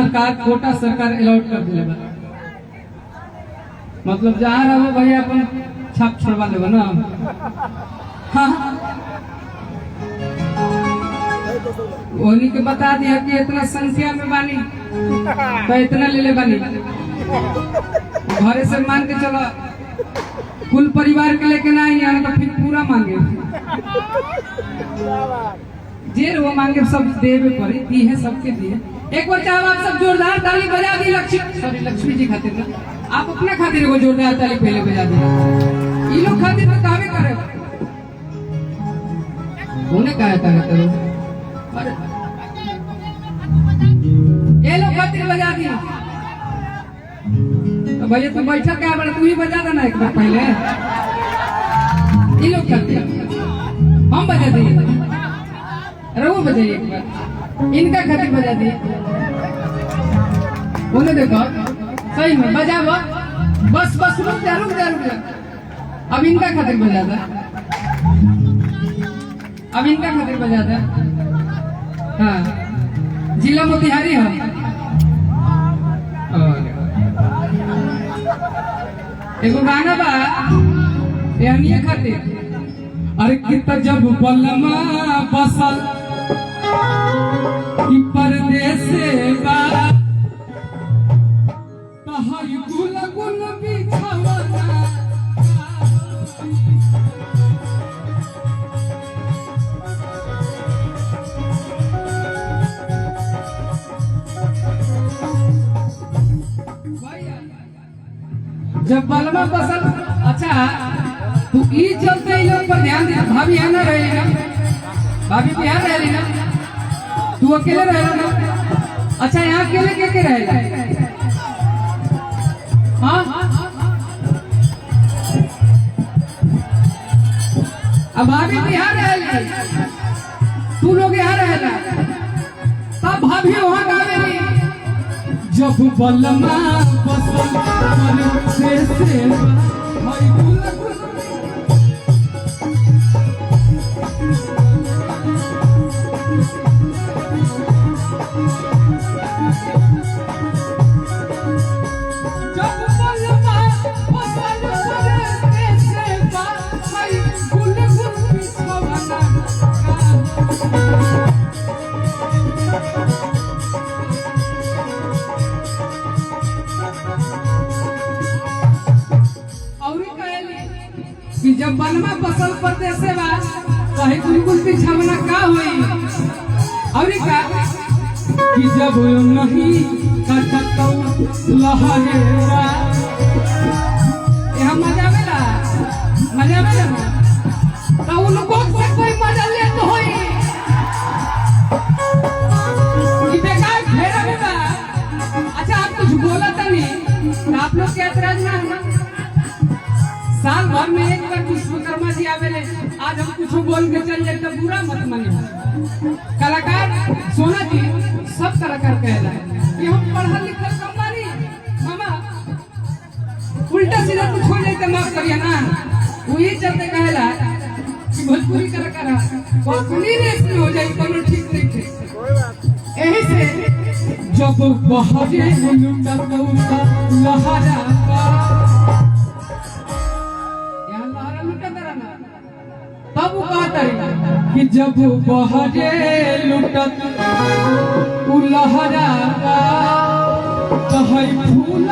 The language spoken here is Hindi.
सरकार कोटा सरकार अलॉट कर दिले बा। मतलब जहाँ रहो भैया अपन छाप छोड़वा लेबो ना। हाँ उन्हीं के बता दिया कि इतना संख्या में बानी तो इतना ले ले बानी। घरे से मान के चलो कुल परिवार के लेके ना आएंगे तो फिर पूरा मांगे जे वो मांगे सब देवे पड़ी दी है सबके दिए। एक बार चाहे आप सब जोरदार ताली बजा दी लक्ष्मी जी खातिर ना आप अपने खातिर को जोरदार ताली पहले बजा दी। ये लोग खातिर में कावे करे उन्हें कहा था करो ये लोग खातिर बजा दी। तो भैया तू बैठा क्या बड़ा तू ही बजा देना एक बार पहले। ये लोग खातिर हम बजा देंगे रघु बजाइए एक बार इनका खातिर बजा दिए। उन्हें देखो सही में बजा बस बस रुक जा रुक जा रुक जा। अब इनका खातिर बजा दे अब इनका खातिर बजा दे। हाँ जिला मोतिहारी है। एगो गाना बा एहनिए खातिर अरे कितना जब बलमा बसल कि परदेस बा तहई गुल गुल बिछावना जब बलमा बसल। अच्छा तू ई चलते इन लोग पर ध्यान दे। भाभी यहाँ ना रहे ना भाभी भी यहाँ रहे ना तू अकेले रहे ना। अच्छा यहाँ अकेले के रहे हाँ अब भाभी भी यहाँ रहे तू लोग यहाँ रहे ना तब भाभी वहाँ का जब बलमा बसल से कि जब बलमा बसल परदेस बा कहे बिल्कुल बिछावना का होई और का कि जब नहीं कटतो लहरेरा यह मजा मेला तो उनको से कोई मजा ले तो होई कि बेकार घेरा में बा। अच्छा आप कुछ बोला था नहीं आप लोग के एतराज ना है। साल भर में एक बार विश्वकर्मा जी आवेले आज हम कुछ बोल के चल जाए तो बुरा मत मानिए। कलाकार सोना जी सब कलाकार कहला है कि हम पढ़ा लिखा कम बानी मामा उल्टा सीधा कुछ हो जाए तो माफ करिए ना। वही चलते कहला कि भोजपुरी कलाकार कौनी रेस में हो जाए कोनो ठीक नहीं थे। यही से जब बहरे लुटा लहरा तब कहता कि जब बहरे लुटत लहरा फूल